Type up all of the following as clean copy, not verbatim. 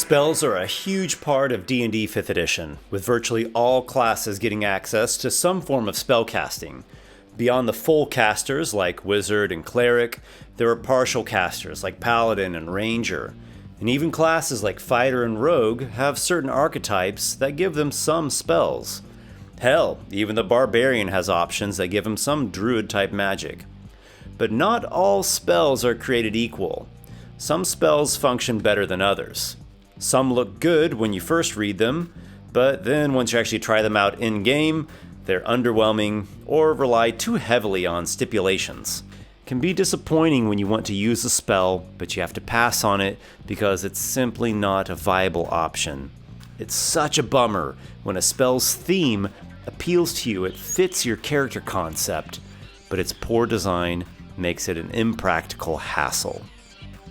Spells are a huge part of D&D 5th edition, with virtually all classes getting access to some form of spellcasting. Beyond the full casters like Wizard and Cleric, there are partial casters like Paladin and Ranger. And even classes like Fighter and Rogue have certain archetypes that give them some spells. Hell, even the Barbarian has options that give him some Druid-type magic. But not all spells are created equal. Some spells function better than others. Some look good when you first read them, but then once you actually try them out in-game, they're underwhelming or rely too heavily on stipulations. It can be disappointing when you want to use a spell, but you have to pass on it because it's simply not a viable option. It's such a bummer when a spell's theme appeals to you, it fits your character concept, but its poor design makes it an impractical hassle.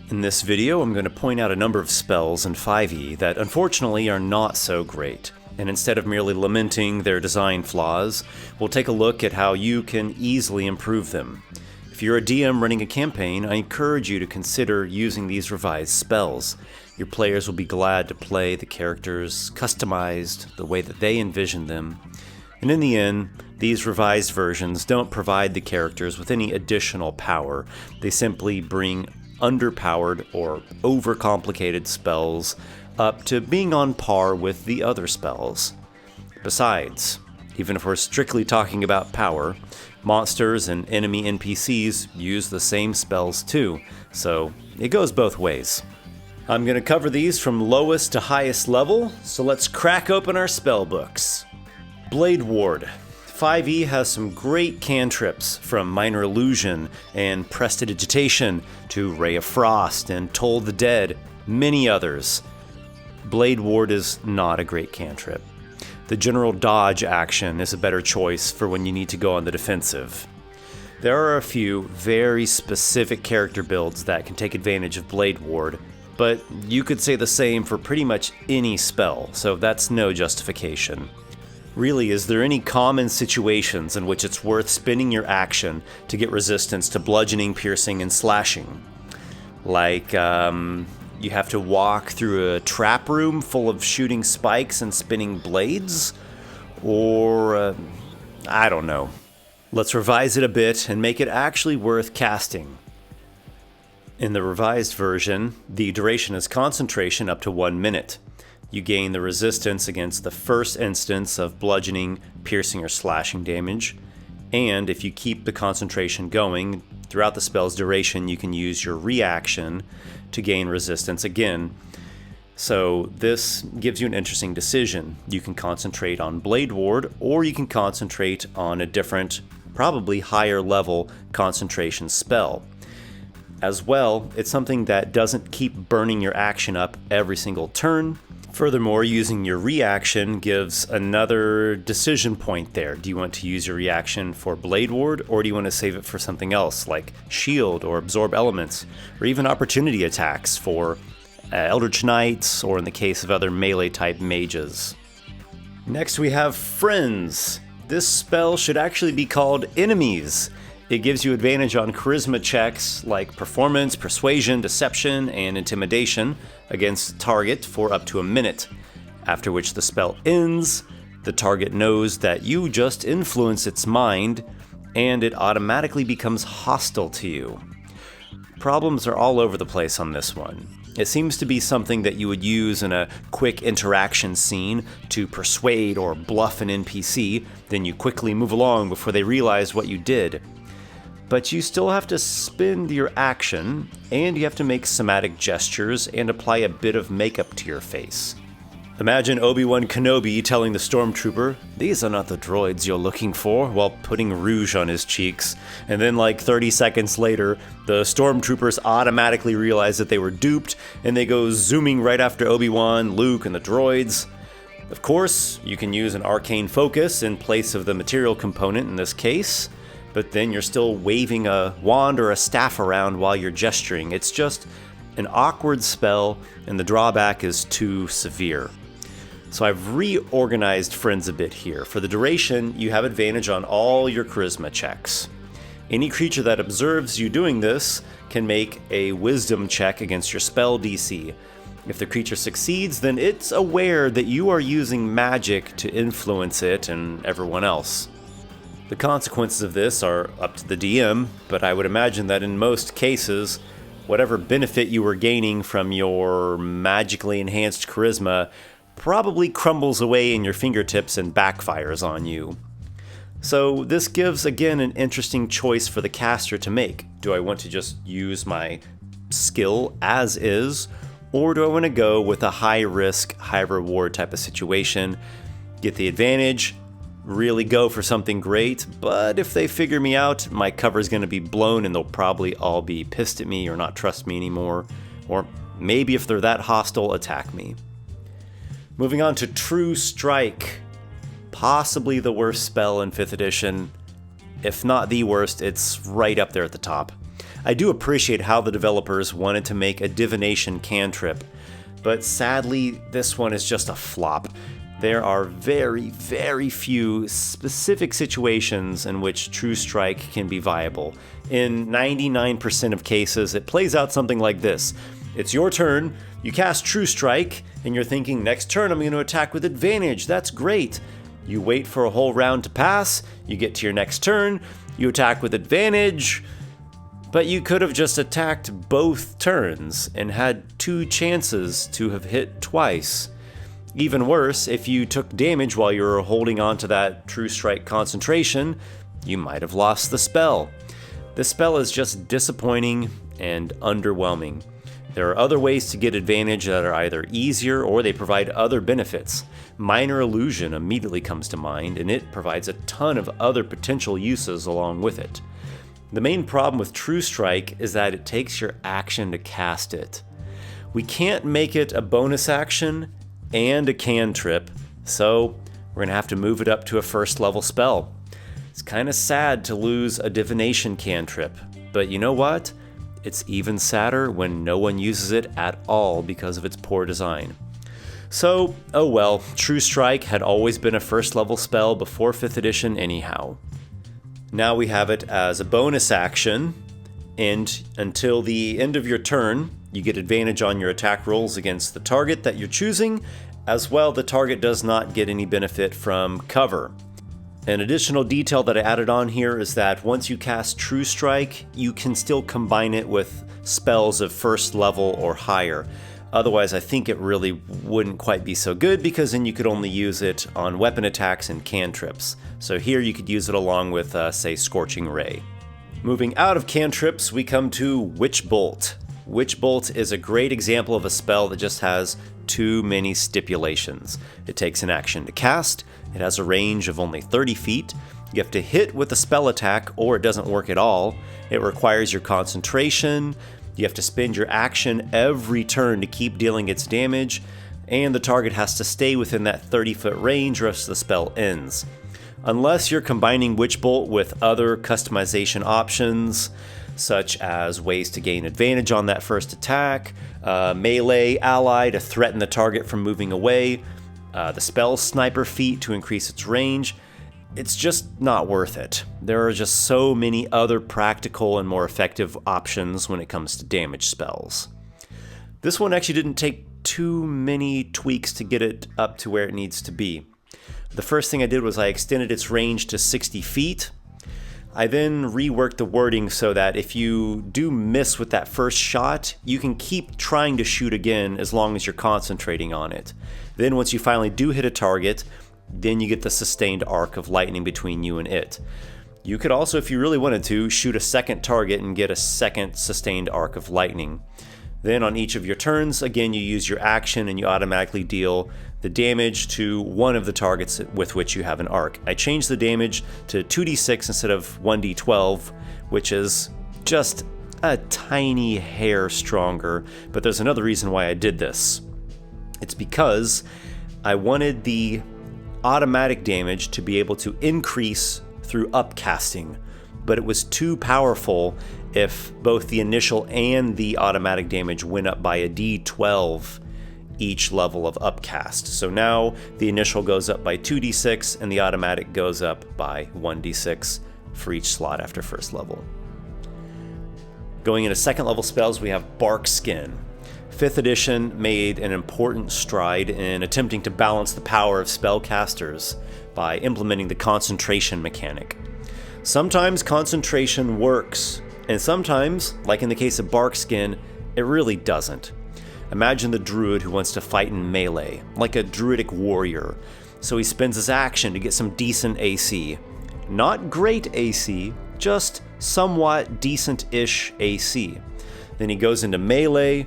In this video, I'm going to point out a number of spells in 5e that unfortunately are not so great, and instead of merely lamenting their design flaws, we'll take a look at how you can easily improve them. If you're a DM running a campaign, I encourage you to consider using these revised spells. Your players will be glad to play the characters customized the way that they envision them. And in the end, these revised versions don't provide the characters with any additional power. They simply bring underpowered or overcomplicated spells up to being on par with the other spells. Besides, even if we're strictly talking about power, monsters and enemy NPCs use the same spells too, so it goes both ways. I'm going to cover these from lowest to highest level, so let's crack open our spell books. Blade Ward. 5e has some great cantrips, from Minor Illusion and Prestidigitation to Ray of Frost and Toll the Dead, many others. Blade Ward is not a great cantrip. The general dodge action is a better choice for when you need to go on the defensive. There are a few very specific character builds that can take advantage of Blade Ward, but you could say the same for pretty much any spell, so that's no justification. Really, is there any common situations in which it's worth spending your action to get resistance to bludgeoning, piercing, and slashing? Like, you have to walk through a trap room full of shooting spikes and spinning blades? Or, I don't know. Let's revise it a bit and make it actually worth casting. In the revised version, the duration is concentration up to 1 minute. You gain the resistance against the first instance of bludgeoning, piercing, or slashing damage, and if you keep the concentration going throughout the spell's duration, you can use your reaction to gain resistance again. So this gives you an interesting decision. You can concentrate on Blade Ward, or you can concentrate on a different, probably higher level concentration spell. As well, it's something that doesn't keep burning your action up every single turn. Furthermore, using your reaction gives another decision point there. Do you want to use your reaction for Blade Ward, or do you want to save it for something else, like Shield or Absorb Elements, or even opportunity attacks for Eldritch Knights, or in the case of other melee-type mages? Next we have Friends. This spell should actually be called Enemies. It gives you advantage on charisma checks like Performance, Persuasion, Deception, and Intimidation against target for up to a minute, after which the spell ends. The target knows that you just influence its mind, and it automatically becomes hostile to you. Problems are all over the place on this one. It seems to be something that you would use in a quick interaction scene to persuade or bluff an NPC, then you quickly move along before they realize what you did. But you still have to spend your action, and you have to make somatic gestures and apply a bit of makeup to your face. Imagine Obi-Wan Kenobi telling the stormtrooper, "These are not the droids you're looking for," while putting rouge on his cheeks. And then like 30 seconds later, the stormtroopers automatically realize that they were duped, and they go zooming right after Obi-Wan, Luke, and the droids. Of course, you can use an arcane focus in place of the material component in this case, but then you're still waving a wand or a staff around while you're gesturing. It's just an awkward spell, and the drawback is too severe. So I've reorganized Friends a bit here. For the duration, you have advantage on all your charisma checks. Any creature that observes you doing this can make a wisdom check against your spell DC. If the creature succeeds, then it's aware that you are using magic to influence it and everyone else. The consequences of this are up to the DM, but I would imagine that in most cases, whatever benefit you were gaining from your magically enhanced charisma probably crumbles away in your fingertips and backfires on you. So this gives, again, an interesting choice for the caster to make. Do I want to just use my skill as is, or do I want to go with a high risk, high reward type of situation, get the advantage, really go for something great, but if they figure me out, my cover is going to be blown and they'll probably all be pissed at me or not trust me anymore, or maybe if they're that hostile, attack me. Moving on to True Strike, possibly the worst spell in 5th edition. If not the worst, it's right up there at the top. I do appreciate how the developers wanted to make a divination cantrip, but sadly, this one is just a flop. There are very, very few specific situations in which True Strike can be viable. In 99% of cases, it plays out something like this. It's your turn, you cast True Strike, and you're thinking, next turn I'm going to attack with advantage, that's great. You wait for a whole round to pass, you get to your next turn, you attack with advantage, but you could have just attacked both turns and had 2 chances to have hit twice. Even worse, if you took damage while you were holding on to that True Strike concentration, you might have lost the spell. This spell is just disappointing and underwhelming. There are other ways to get advantage that are either easier or they provide other benefits. Minor Illusion immediately comes to mind, and it provides a ton of other potential uses along with it. The main problem with True Strike is that it takes your action to cast it. We can't make it a bonus action and a cantrip, so we're going to have to move it up to a 1st level spell. It's kind of sad to lose a divination cantrip, but you know what? It's even sadder when no one uses it at all because of its poor design. So, oh well, True Strike had always been a 1st level spell before 5th edition anyhow. Now we have it as a bonus action, and until the end of your turn, you get advantage on your attack rolls against the target that you're choosing. As well, the target does not get any benefit from cover. An additional detail that I added on here is that once you cast True Strike, you can still combine it with spells of 1st level or higher. Otherwise, I think it really wouldn't quite be so good because then you could only use it on weapon attacks and cantrips. So here you could use it along with, say, Scorching Ray. Moving out of cantrips, we come to Witch Bolt. Witch Bolt is a great example of a spell that just has too many stipulations. It takes an action to cast, it has a range of only 30 feet, you have to hit with a spell attack or it doesn't work at all, it requires your concentration, you have to spend your action every turn to keep dealing its damage, and the target has to stay within that 30-foot range or else the spell ends. Unless you're combining Witch Bolt with other customization options, such as ways to gain advantage on that first attack, melee ally to threaten the target from moving away, the spell Sniper Feat to increase its range, it's just not worth it. There are just so many other practical and more effective options when it comes to damage spells. This one actually didn't take too many tweaks to get it up to where it needs to be. The first thing I did was I extended its range to 60 feet. I then reworked the wording so that if you do miss with that first shot, you can keep trying to shoot again as long as you're concentrating on it. Then once you finally do hit a target, then you get the sustained arc of lightning between you and it. You could also, if you really wanted to, shoot a second target and get a second sustained arc of lightning. Then on each of your turns, again, you use your action and you automatically deal the damage to one of the targets with which you have an arc. I changed the damage to 2d6 instead of 1d12, which is just a tiny hair stronger, but there's another reason why I did this. It's because I wanted the automatic damage to be able to increase through upcasting, but it was too powerful if both the initial and the automatic damage went up by a d12 each level of upcast. So now the initial goes up by 2d6 and the automatic goes up by 1d6 for each slot after first level. Going into second level spells, we have Barkskin. 5th edition made an important stride in attempting to balance the power of spellcasters by implementing the concentration mechanic. Sometimes concentration works, and sometimes, like in the case of Barkskin, it really doesn't. Imagine the druid who wants to fight in melee, like a druidic warrior, so he spends his action to get some decent AC. Not great AC, just somewhat decent-ish AC. Then he goes into melee,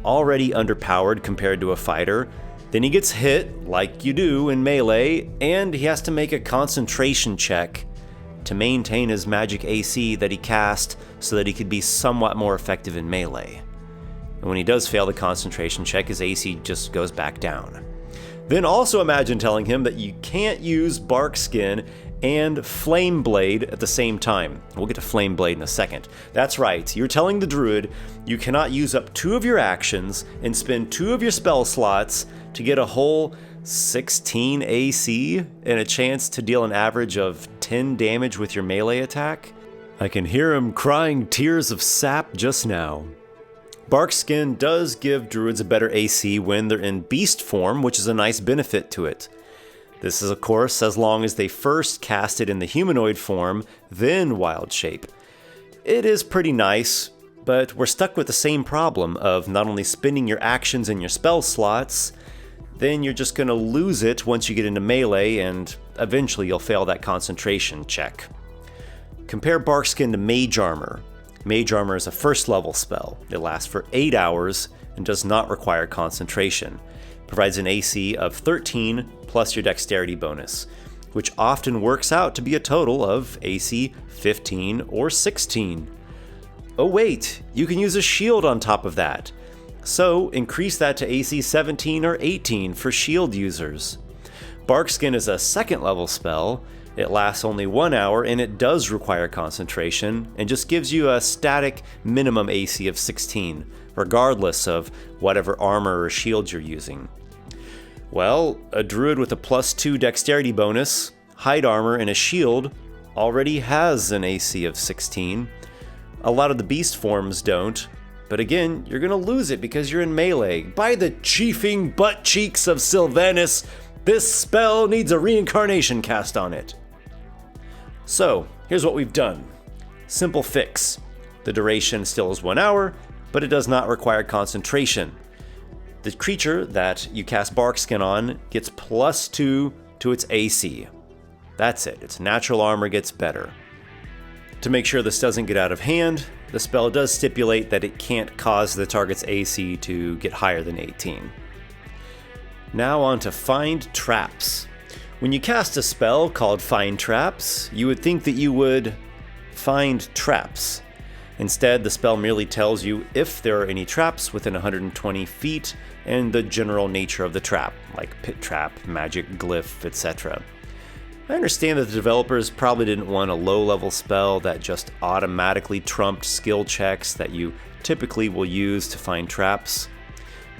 already underpowered compared to a fighter. Then he gets hit, like you do in melee, and he has to make a concentration check to maintain his magic AC that he cast so that he could be somewhat more effective in melee. And when he does fail the concentration check, his AC just goes back down. Then also imagine telling him that you can't use Barkskin and Flame Blade at the same time. We'll get to Flame Blade in a second. That's right, you're telling the druid you cannot use up 2 of your actions and spend 2 of your spell slots to get a whole 16 AC and a chance to deal an average of 10 damage with your melee attack? I can hear him crying tears of sap just now. Barkskin does give druids a better AC when they're in beast form, which is a nice benefit to it. This is, of course, as long as they first cast it in the humanoid form, then wild shape. It is pretty nice, but we're stuck with the same problem of not only spending your actions in your spell slots, then you're just going to lose it once you get into melee, and eventually you'll fail that concentration check. Compare Barkskin to Mage Armor. Mage Armor is a first level spell. It lasts for 8 hours and does not require concentration. Provides an AC of 13 plus your dexterity bonus, which often works out to be a total of AC 15 or 16. Oh wait, you can use a shield on top of that. So increase that to AC 17 or 18 for shield users. Barkskin is a second level spell. It lasts only 1 hour and it does require concentration and just gives you a static minimum AC of 16, regardless of whatever armor or shield you're using. Well, a druid with a +2 dexterity bonus, hide armor, and a shield already has an AC of 16. A lot of the beast forms don't, but again, you're gonna lose it because you're in melee. By the chiefing butt cheeks of Sylvanas, this spell needs a reincarnation cast on it. So, here's what we've done. Simple fix. The duration still is 1 hour, but it does not require concentration. The creature that you cast Barkskin on gets +2 to its AC. That's it, its natural armor gets better. To make sure this doesn't get out of hand, the spell does stipulate that it can't cause the target's AC to get higher than 18. Now on to Find Traps. When you cast a spell called Find Traps, you would think that you would find traps. Instead, the spell merely tells you if there are any traps within 120 feet and the general nature of the trap, like pit trap, magic glyph, etc. I understand that the developers probably didn't want a low-level spell that just automatically trumped skill checks that you typically will use to find traps,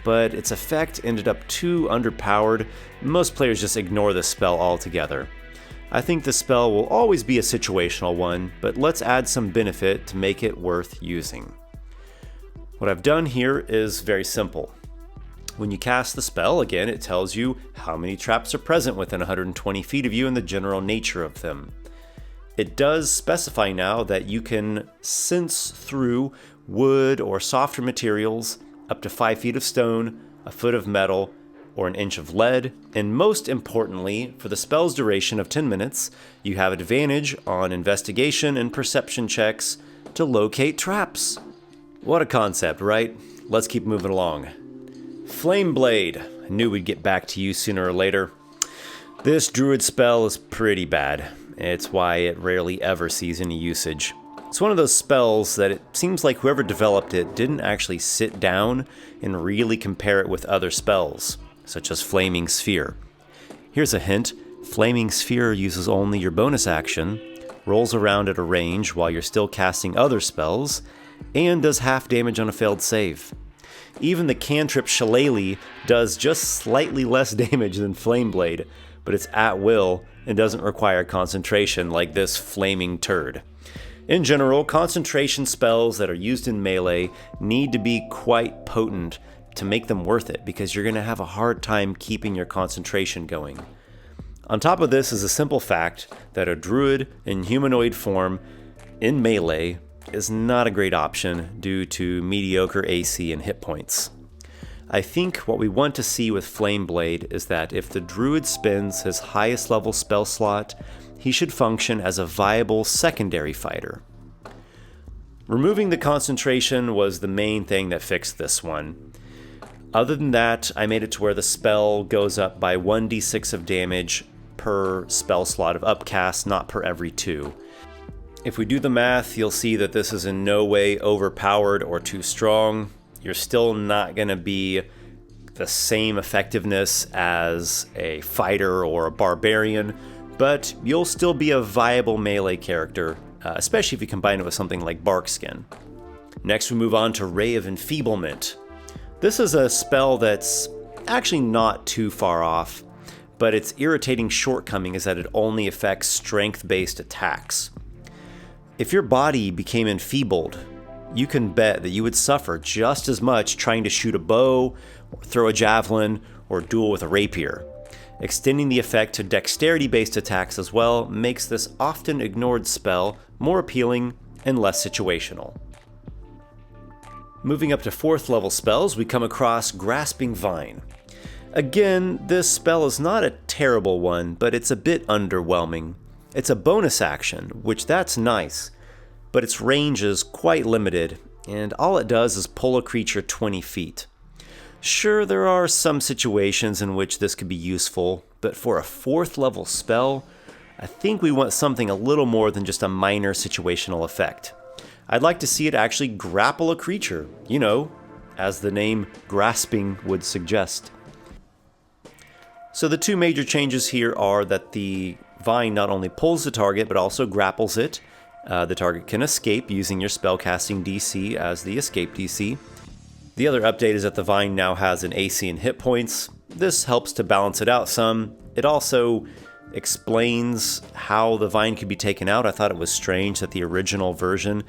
but its effect ended up too underpowered. Most players just ignore this spell altogether. I think the spell will always be a situational one, but let's add some benefit to make it worth using. What I've done here is very simple. When you cast the spell, again, it tells you how many traps are present within 120 feet of you and the general nature of them. It does specify now that you can sense through wood or softer materials, up to 5 feet of stone, a foot of metal, or an inch of lead, and most importantly, for the spell's duration of 10 minutes, you have advantage on investigation and perception checks to locate traps. What a concept, right? Let's keep moving along. Flame Blade. I knew we'd get back to you sooner or later. This druid spell is pretty bad. It's why it rarely ever sees any usage. It's one of those spells that it seems like whoever developed it didn't actually sit down and really compare it with other spells, such as Flaming Sphere. Here's a hint. Flaming Sphere uses only your bonus action, rolls around at a range while you're still casting other spells, and does half damage on a failed save. Even the cantrip Shillelagh does just slightly less damage than Flame Blade, but it's at will and doesn't require concentration like this flaming turd. In general, concentration spells that are used in melee need to be quite potent to make them worth it, because you're going to have a hard time keeping your concentration going. On top of this is a simple fact that a druid in humanoid form in melee is not a great option due to mediocre AC and hit points. I think what we want to see with Flameblade is that if the druid spends his highest level spell slot, he should function as a viable secondary fighter. Removing the concentration was the main thing that fixed this one. Other than that, I made it to where the spell goes up by 1d6 of damage per spell slot of upcast, not per every 2. If we do the math, you'll see that this is in no way overpowered or too strong. You're still not going to be the same effectiveness as a fighter or a barbarian, but you'll still be a viable melee character, especially if you combine it with something like Barkskin. Next we move on to Ray of Enfeeblement. This is a spell that's actually not too far off, but its irritating shortcoming is that it only affects strength-based attacks. If your body became enfeebled, you can bet that you would suffer just as much trying to shoot a bow, or throw a javelin, or duel with a rapier. Extending the effect to dexterity-based attacks as well makes this often ignored spell more appealing and less situational. Moving up to 4th level spells, we come across Grasping Vine. Again, this spell is not a terrible one, but it's a bit underwhelming. It's a bonus action, which that's nice, but its range is quite limited, and all it does is pull a creature 20 feet. Sure, there are some situations in which this could be useful, but for a 4th level spell, I think we want something a little more than just a minor situational effect. I'd like to see it actually grapple a creature, as the name Grasping would suggest. So the 2 major changes here are that the vine not only pulls the target, but also grapples it. The target can escape using your spellcasting DC as the escape DC. The other update is that the vine now has an AC and hit points. This helps to balance it out some. It also explains how the vine could be taken out. I thought it was strange that the original version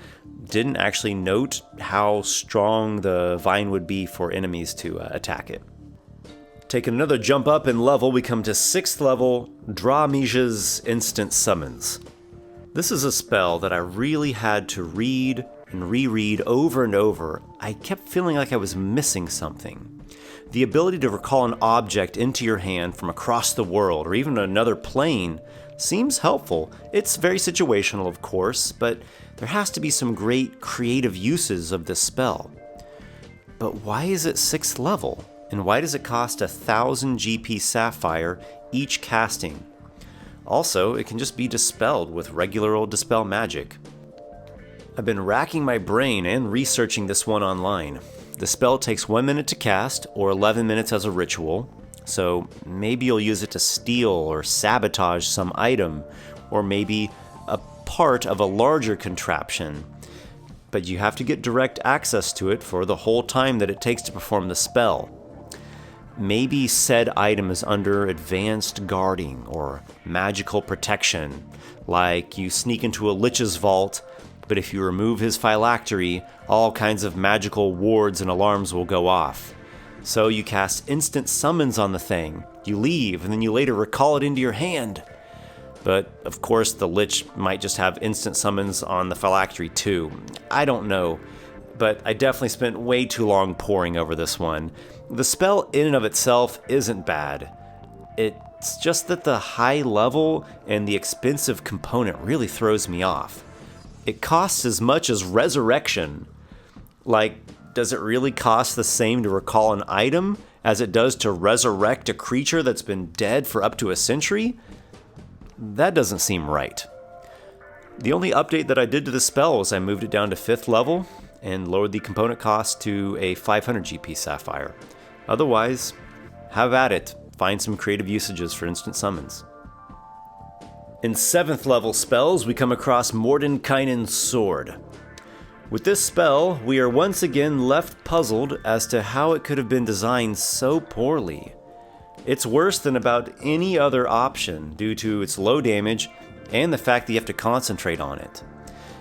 didn't actually note how strong the vine would be for enemies to attack it. Taking another jump up in level, we come to 6th level, Dra-Mija's Instant Summons. This is a spell that I really had to read and reread over and over. I kept feeling like I was missing something. The ability to recall an object into your hand from across the world or even another plane seems helpful. It's very situational, of course, but there has to be some great creative uses of this spell. But why is it 6th level? And why does it cost 1,000 GP Sapphire each casting? Also, it can just be dispelled with regular old dispel magic. I've been racking my brain and researching this one online. The spell takes 1 minute to cast, or 11 minutes as a ritual, so maybe you'll use it to steal or sabotage some item, or maybe a part of a larger contraption. But you have to get direct access to it for the whole time that it takes to perform the spell. Maybe said item is under advanced guarding or magical protection, like you sneak into a lich's vault, but if you remove his phylactery, all kinds of magical wards and alarms will go off. So you cast instant summons on the thing, you leave, and then you later recall it into your hand. But of course the lich might just have instant summons on the phylactery too. I don't know, but I definitely spent way too long poring over this one. The spell in and of itself isn't bad. It's just that the high level and the expensive component really throws me off. It costs as much as Resurrection. Like, does it really cost the same to recall an item as it does to resurrect a creature that's been dead for up to a century? That doesn't seem right. The only update that I did to the spell was I moved it down to 5th level and lowered the component cost to a 500 GP Sapphire. Otherwise, have at it. Find some creative usages for instant summons. In 7th level spells, we come across Mordenkainen's Sword. With this spell, we are once again left puzzled as to how it could have been designed so poorly. It's worse than about any other option due to its low damage and the fact that you have to concentrate on it.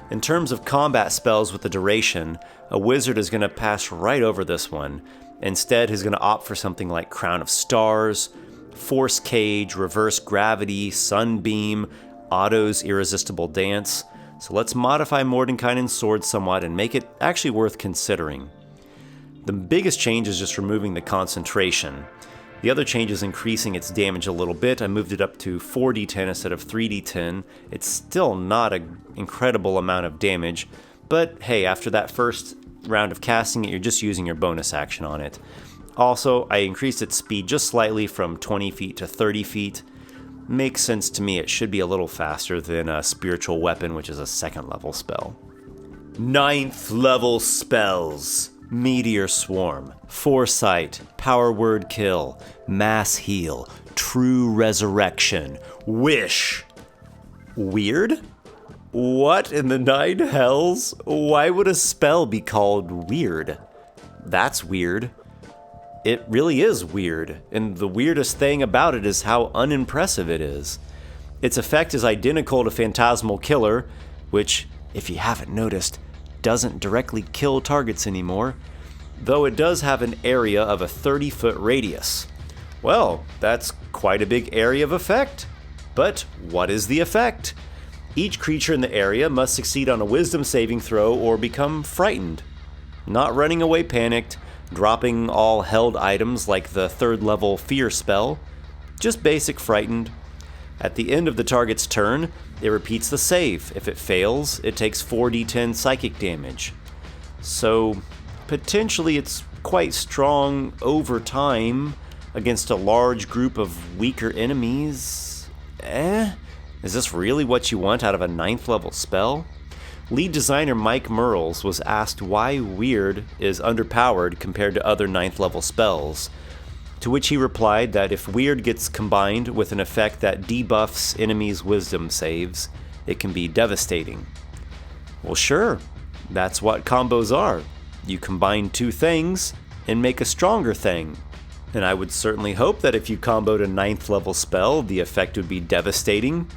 In terms of combat spells with the duration, a wizard is going to pass right over this one. Instead, he's going to opt for something like Crown of Stars, Force Cage, Reverse Gravity, Sunbeam, Otto's Irresistible Dance. So let's modify Mordenkainen's sword somewhat and make it actually worth considering. The biggest change is just removing the concentration. The other change is increasing its damage a little bit. I moved it up to 4d10 instead of 3d10. It's still not an incredible amount of damage, but hey, after that first round of casting it, you're just using your bonus action on it. Also, I increased its speed just slightly from 20 feet to 30 feet. Makes sense to me, it should be a little faster than a Spiritual Weapon, which is a 2nd level spell. 9th level spells. Meteor Swarm, Foresight, Power Word Kill, Mass Heal, True Resurrection, Wish. Weird? What in the 9 hells? Why would a spell be called weird? That's weird. It really is weird, and the weirdest thing about it is how unimpressive it is. Its effect is identical to Phantasmal Killer, which, if you haven't noticed, doesn't directly kill targets anymore, though it does have an area of a 30-foot radius. Well, that's quite a big area of effect. But what is the effect? Each creature in the area must succeed on a wisdom saving throw or become frightened. Not running away panicked, dropping all held items like the 3rd level fear spell, just basic frightened. At the end of the target's turn, it repeats the save. If it fails, it takes 4d10 psychic damage. So, potentially it's quite strong over time against a large group of weaker enemies. Is this really what you want out of a 9th level spell? Lead designer Mike Merles was asked why Weird is underpowered compared to other 9th level spells, to which he replied that if Weird gets combined with an effect that debuffs enemies' wisdom saves, it can be devastating. Well, sure, that's what combos are. You combine 2 things and make a stronger thing. And I would certainly hope that if you comboed a 9th level spell, the effect would be devastating.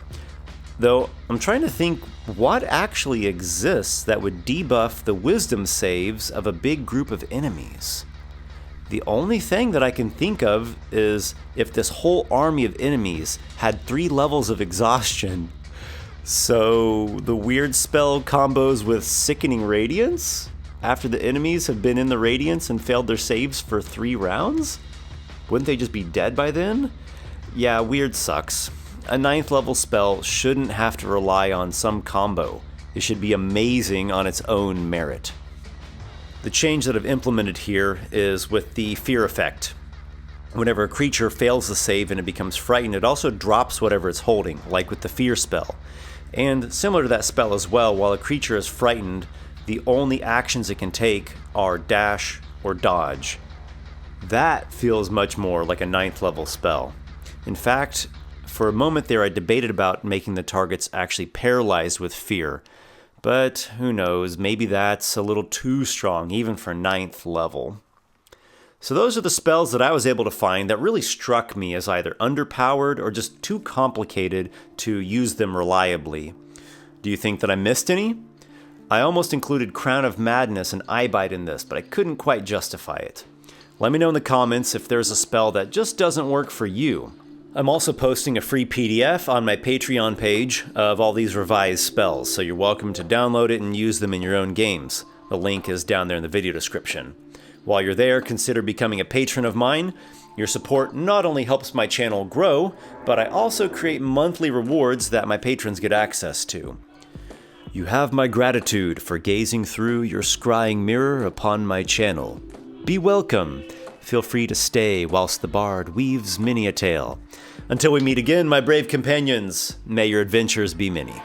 Though, I'm trying to think what actually exists that would debuff the wisdom saves of a big group of enemies. The only thing that I can think of is if this whole army of enemies had 3 levels of exhaustion. So, the weird spell combos with Sickening Radiance? After the enemies have been in the Radiance and failed their saves for 3 rounds? Wouldn't they just be dead by then? Yeah, weird sucks. A 9th level spell shouldn't have to rely on some combo. It should be amazing on its own merit. The change that I've implemented here is with the fear effect. Whenever a creature fails the save and it becomes frightened, it also drops whatever it's holding, like with the fear spell. And similar to that spell as well, while a creature is frightened, the only actions it can take are dash or dodge. That feels much more like a 9th level spell. In fact, for a moment there I debated about making the targets actually paralyzed with fear. But who knows, maybe that's a little too strong even for 9th level. So those are the spells that I was able to find that really struck me as either underpowered or just too complicated to use them reliably. Do you think that I missed any? I almost included Crown of Madness and Eyebite in this, but I couldn't quite justify it. Let me know in the comments if there's a spell that just doesn't work for you. I'm also posting a free PDF on my Patreon page of all these revised spells, so you're welcome to download it and use them in your own games. The link is down there in the video description. While you're there, consider becoming a patron of mine. Your support not only helps my channel grow, but I also create monthly rewards that my patrons get access to. You have my gratitude for gazing through your scrying mirror upon my channel. Be welcome. Feel free to stay whilst the bard weaves many a tale. Until we meet again, my brave companions, may your adventures be many.